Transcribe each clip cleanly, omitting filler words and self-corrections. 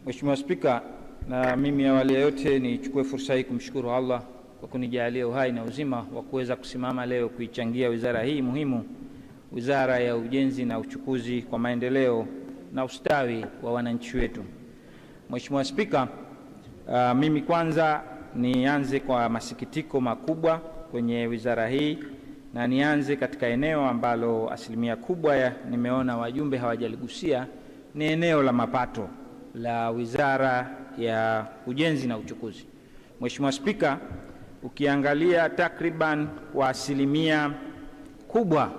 Mheshimiwa Spika, na mimi awali ya yote nichukue fursa hii kumshukuru Allah kwa kunijalia uhai na uzima wa kuweza kusimama leo kuichangia wizara hii muhimu, Wizara ya Ujenzi na Uchukuzi, kwa maendeleo na ustawi wa wananchi wetu. Mheshimiwa Spika, mimi kwanza nianze kwa masikitiko makubwa kwenye wizara hii, na nianze katika eneo ambalo asilimia kubwa nimeona wajumbe hawajaligusia, ni eneo la mapato la Wizara ya Ujenzi na Uchukuzi. Mheshimiwa Spika, ukiangalia takriban kwa asilimia kubwa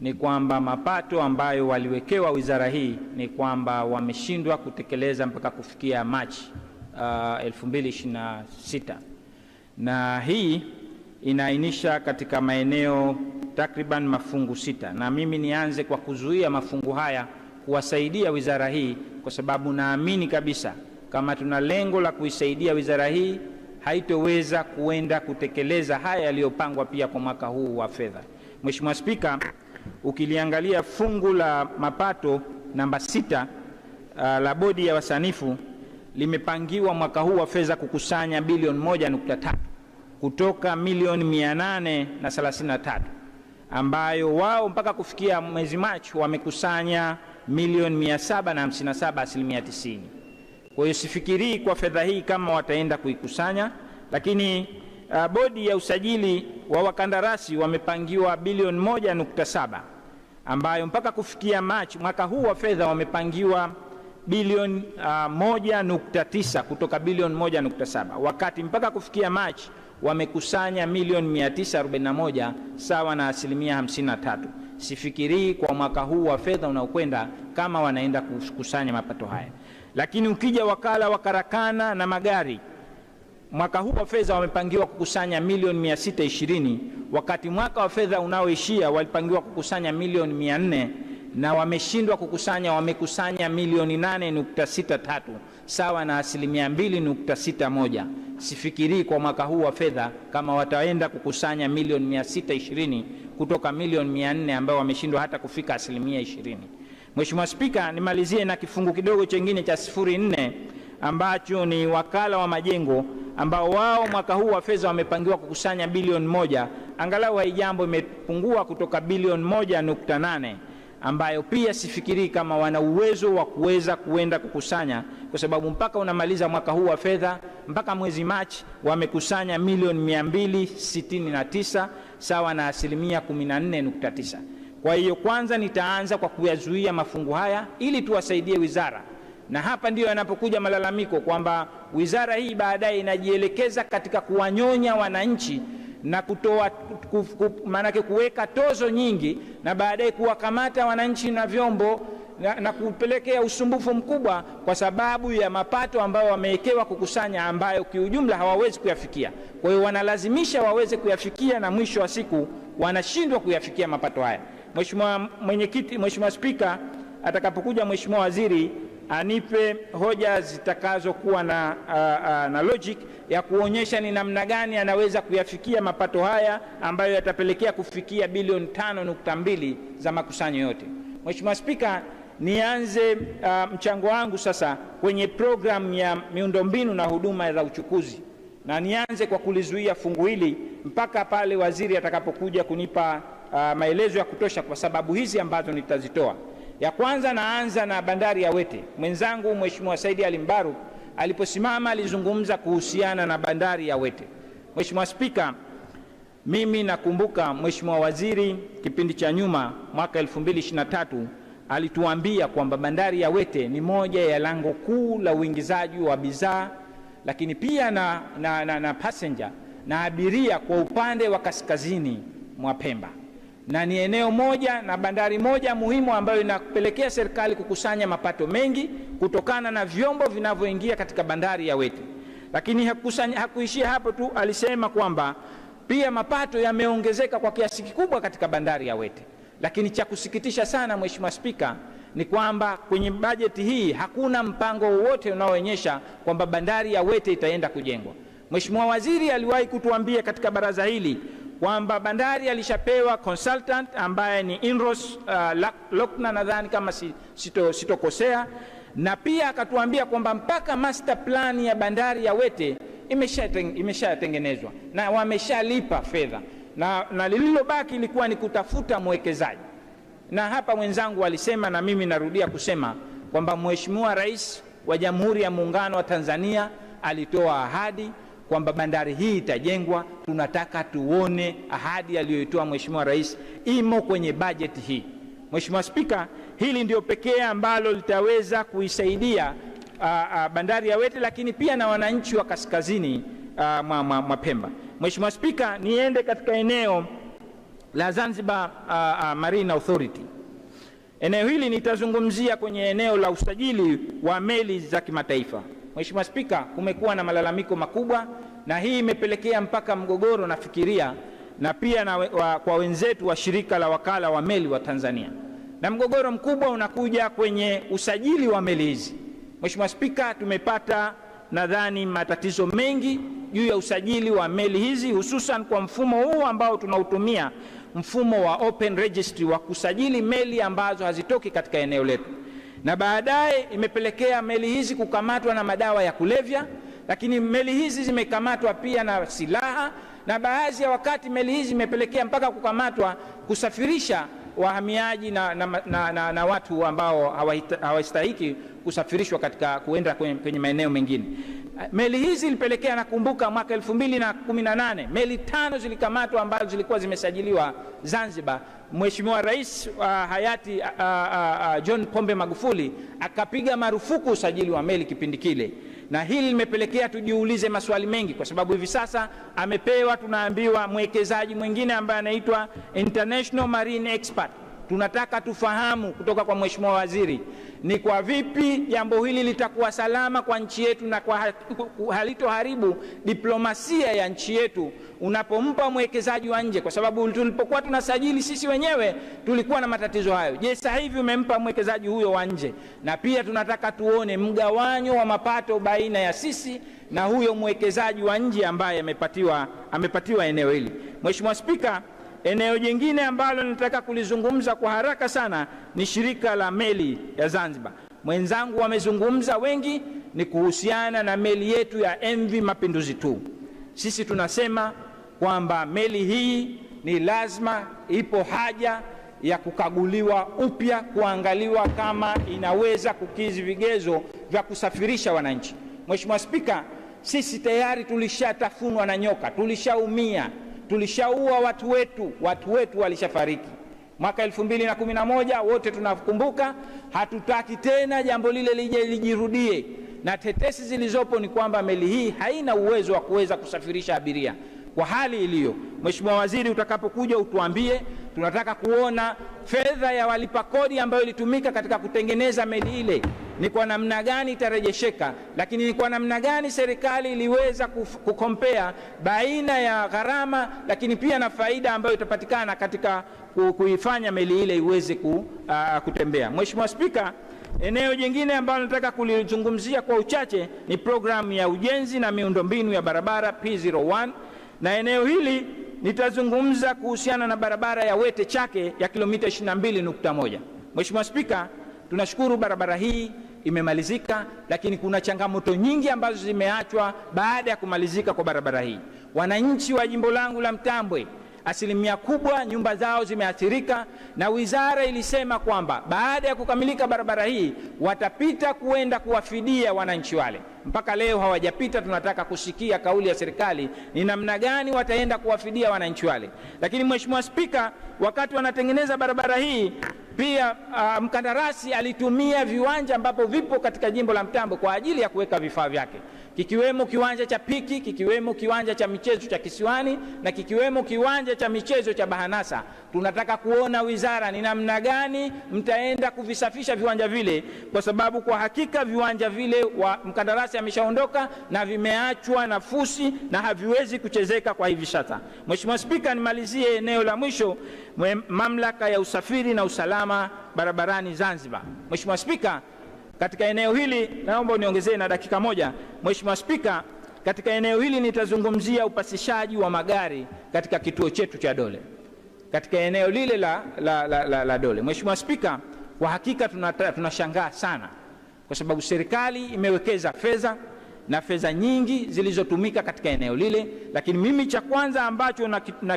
ni kwamba mapato ambayo waliwekewa wizara hii ni kwamba wameshindwa kutekeleza mpaka kufikia Machi 2026, na hii inaainisha katika maeneo takriban mafungu 6, na mimi nianze kwa kuzuia mafungu haya kuwasaidia wizara hii, kwa sababu naamini kabisa kama tuna lengo la kuisaidia wizara hii haitoweza kuenda kutekeleza haya yaliyopangwa pia kwa mwaka huu wa fedha. Mheshimiwa Spika, ukiliangalia fungu la mapato namba 6 la bodi ya wasanifu limepangiwa mwaka huu wa fedha kukusanya bilioni 1.3 kutoka milioni 833, ambayo wao mpaka kufikia mwezi Machi wamekusanya milioni 757, asilimia 90. Kwa hiyo sifikirii kwa fedha hii kama wataenda kuikusanya, lakini bodi ya usajili wa wakandarasi wamepangiwa bilioni 1.7, ambayo mpaka kufikia Machi mwaka huu wa fedha wamepangiwa bilioni 1.9 kutoka bilioni 1.7, wakati mpaka kufikia Machi wamekusanya milioni 941, sawa na asilimia 53. Sifikirii kwa mwaka huu wa fedha unaokwenda kama wanaenda kukusanya mapato haya. Lakini ukija wakala wa karakana na magari, mwaka huu wa fedha wamepangiwa kukusanya milioni 620, wakati mwaka wa fedha unaoishia walipangiwa kukusanya milioni 400 na wameshindwa kukusanya, wamekusanya milioni 8.63, sawa na asilimia 2.61. Sifikirii kwa mwaka huu wa fedha kama wataenda kukusanya milioni 620 kutoka milioni 400 ambao wameshindwa hata kufika asilimia 20. Mheshimiwa Spika, nimalizie na kifungu kidogo chengine cha 04 ambacho ni wakala wa majengo, ambao wao mwaka huu wa fedha wamepangiwa kukusanya bilioni 1, angalau haijambo imepungua kutoka bilioni 1.8, ambayo pia sifikiri kama wana uwezo wa kuweza kuenda kukusanya, kwa sababu mpaka unamaliza mwaka huu wa fedha mpaka mwezi Machi wamekusanya milioni 269, sawa na asilimia 14.9. Kwa hiyo kwanza nitaanza kwa kuyazuia mafungu haya ili tuwasaidie wizara, na hapa ndiyo yanapokuja malalamiko kwamba wizara hii baadaye inajielekeza katika kuwanyonya wananchi na kutoa maanake kuweka tozo nyingi na baadaye kuwakamata wananchi na vyombo na kupelekea usumbufu mkubwa kwa sababu ya mapato ambayo wamewekewa kukusanya, ambayo kiujumla hawawezi kuyafikia. Kwa hiyo wanalazimisha waweze kuyafikia na mwisho wa siku wanashindwa kuyafikia mapato haya. Mheshimiwa Mwenyekiti, Mheshimiwa Spika, atakapokuja Mheshimiwa Waziri anipe hoja zitakazokuwa na logic ya kuonyesha ni namna gani anaweza kuyafikia mapato haya ambayo yatapelekea kufikia bilioni 5.2 za makusanyo yote. Mheshimiwa Spika, nianze mchango wangu sasa kwenye programu ya miundombinu na huduma za uchukuzi, na nianze kwa kulizuia fungu hili mpaka pale waziri atakapokuja kunipa maelezo ya kutosha, kwa sababu hizi ambazo nitazitoa. Ya kwanza, naanza na bandari ya Wete. Mwenzangu Mheshimiwa Saidi Ali Mbaruk aliposimama alizungumza kuhusiana na bandari ya Wete. Mheshimiwa Spika, mimi nakumbuka Mheshimiwa Waziri kipindi cha nyuma mwaka 2023 alituambia kwamba bandari ya Wete ni moja ya lango kuu la uingizaji wa bidhaa, lakini pia na passenger na abiria kwa upande wa kaskazini mwa Pemba, na ni eneo moja na bandari moja muhimu ambayo inapelekea serikali kukusanya mapato mengi kutokana na vyombo vinavyoingia katika bandari ya Wete. Lakini hakuishia hapo tu, alisema kwamba pia mapato yameongezeka kwa kiasi kikubwa katika bandari ya Wete. Lakini cha kusikitisha sana Mheshimiwa Spika ni kwamba kwenye bajeti hii hakuna mpango wowote unaoonyesha kwamba bandari ya Wete itaenda kujengwa. Mheshimiwa Waziri aliwahi kutuambia katika baraza hili kwamba bandari alishapewa consultant ambaye ni Inros Lokna, nadhani kama sitokosea, na pia akatuambia kwamba mpaka master plan ya bandari ya Wete imeshatengenezwa na wameshalipa fedha, na lililobaki ilikuwa ni kutafuta mwekezaji. Na hapa mwenzangu alisema, na mimi narudia kusema kwamba Mheshimiwa Rais wa Jamhuri ya Muungano wa Tanzania alitoa ahadi kwamba bandari hii itajengwa. Tunataka tuone ahadi aliyoitoa Mheshimiwa Rais imo kwenye bajeti hii. Mheshimiwa Spika, hili ndio pekee ambalo litaweza kuisaidia bandari ya Wete, lakini pia na wananchi wa kaskazini mwa Pemba. Mheshimiwa Spika, niende katika eneo la Zanzibar Marine Authority. Eneo hili nitazungumzia kwenye eneo la usajili wa meli za kimataifa. Mheshimiwa Spika, kumekuwa na malalamiko makubwa, na hii imepelekea mpaka mgogoro nafikiria, na pia kwa wenzetu wa shirika la wakala wa meli wa Tanzania. Na mgogoro mkubwa unakuja kwenye usajili wa meli hizi. Mheshimiwa Spika, tumepata nadhani matatizo mengi juu ya usajili wa meli hizi, hususan kwa mfumo huu ambao tunautumia, mfumo wa open registry wa kusajili meli ambazo hazitoki katika eneo letu, na baadaye imepelekea meli hizi kukamatwa na madawa ya kulevya, lakini meli hizi zimekamatwa pia na silaha, na baadhi ya wakati meli hizi imepelekea mpaka kukamatwa kusafirisha wahamiaji na watu ambao hawastahiki kusafirishwa katika kuenda kwenye maeneo mengine. Meli hizi zilipelekea, nakumbuka mwaka 2018 meli 5 zilikamatwa ambazo zilikuwa zimesajiliwa Zanzibar. Mheshimiwa Rais hayati John Pombe Magufuli akapiga marufuku usajili wa meli kipindi kile, na hili limepelekea tujiulize maswali mengi, kwa sababu hivi sasa amepewa, tunaambiwa, mwekezaji mwingine ambaye anaitwa International Marine Expert. Tunataka tufahamu kutoka kwa Mheshimiwa Waziri ni kwa vipi jambo hili litakuwa salama kwa nchi yetu na kwa halitoharibu diplomasia ya nchi yetu unapompa mwekezaji wa nje, kwa sababu tulipokuwa tunasajili sisi wenyewe tulikuwa na matatizo hayo. Je, sasa hivi umempa mwekezaji huyo wa nje? Na pia tunataka tuone mgawanyo wa mapato baina ya sisi na huyo mwekezaji wa nje ambaye amepatiwa eneo hili. Mheshimiwa Spika, eneo jingine ambalo nataka kulizungumza kwa haraka sana ni shirika la meli ya Zanzibar. Mwenzangu wamezungumza wengi, ni kuhusiana na meli yetu ya MV Mapinduzi 2. Sisi tunasema kwamba meli hii ni lazima, ipo haja ya kukaguliwa upya, kuangaliwa kama inaweza kukidhi vigezo vya kusafirisha wananchi. Mheshimiwa Spika, sisi tayari tulishatafunwa na nyoka, tulishaumia, tulishaua watu wetu walishafariki. Mwaka 2011 wote tunakumbuka. Hatutaki tena jambo lile lijirudie, na tetesi zilizopo ni kwamba meli hii haina uwezo wa kuweza kusafirisha abiria kwa hali iliyo. Mheshimiwa Waziri, utakapokuja utuambie, tunataka kuona fedha ya walipa kodi ambayo ilitumika katika kutengeneza meli ile ni kwa namna gani itarejesheka, lakini ni kwa namna gani serikali iliweza kukompea baina ya gharama lakini pia na faida ambayo itapatikana katika kuifanya meli ile iweze kutembea. Mheshimiwa Spika, eneo jingine ambalo nataka kulizungumzia kwa uchache ni programu ya ujenzi na miundombinu ya barabara P01, na eneo hili nitazungumza kuhusiana na barabara ya Wete Chake ya kilomita 22.1. Mheshimiwa Spika, tunashukuru barabara hii imemalizika, lakini kuna changamoto nyingi ambazo zimeachwa baada ya kumalizika kwa barabara hii. Wananchi wa jimbo langu la Mtambwe, asilimia kubwa nyumba zao zimeathirika, na wizara ilisema kwamba baada ya kukamilika barabara hii watapita kuenda kuwafidia wananchi wale. Mpaka leo hawajapita. Tunataka kusikia kauli ya serikali ni namna gani wataenda kuwafidia wananchi wale. Lakini Mheshimiwa Spika, wakati wanatengeneza barabara hii pia mkandarasi alitumia viwanja ambapo vipo katika jimbo la Mtambwe kwa ajili ya kuweka vifaa vyake, kikiwemo kiwanja cha Piki, kikiwemo kiwanja cha michezo cha Kisiwani, na kikiwemo kiwanja cha michezo cha Bahanasa. Tunataka kuona wizara ni namna gani mtaenda kuvisafisha viwanja vile, kwa sababu kwa hakika viwanja vile mkandarasi ameshaondoka na vimeachwa na fusi na haviwezi kuchezeka kwa hivi sasa. Mheshimiwa Spika, nimalizie eneo la mwisho, mamlaka ya usafiri na usalama barabarani Zanzibar. Mheshimiwa Spika, katika eneo hili naomba uniongezee na dakika moja. Mheshimiwa Spika, katika eneo hili nitazungumzia upasishaji wa magari katika kituo chetu cha Dole, katika eneo lile la Dole. Mheshimiwa Spika, kwa hakika tunashangaa sana kwa sababu serikali imewekeza fedha na fedha nyingi zilizotumika katika eneo lile. Lakini mimi cha kwanza ambacho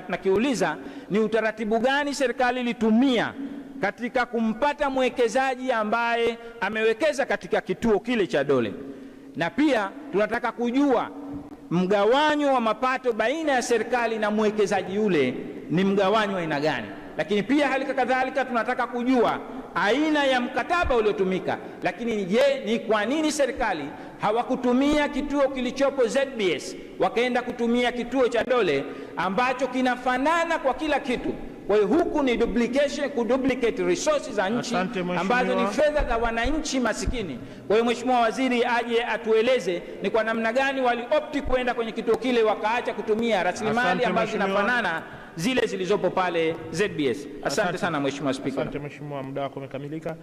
nakiuliza ni utaratibu gani serikali ilitumia katika kumpata mwekezaji ambaye amewekeza katika kituo kile cha Dole, na pia tunataka kujua mgawanyo wa mapato baina ya serikali na mwekezaji yule ni mgawanyo aina gani. Lakini pia hali kadhalika tunataka kujua aina ya mkataba uliotumika. Lakini je, ni kwa nini serikali hawakutumia kituo kilichopo ZBS wakaenda kutumia kituo cha Dole ambacho kinafanana kwa kila kitu? Kwa hiyo huku ni duplication, kuduplicate resources za nchi ambazo ni fedha za wananchi masikini. Kwa hiyo Mheshimiwa Waziri aje atueleze ni kwa namna gani waliopti kwenda kwenye kituo kile wakaacha kutumia rasilimali ambazo zinafanana zile zilizopo pale ZBS. Asante sana Mheshimiwa Spika. Asante Mheshimiwa, muda wako umekamilika.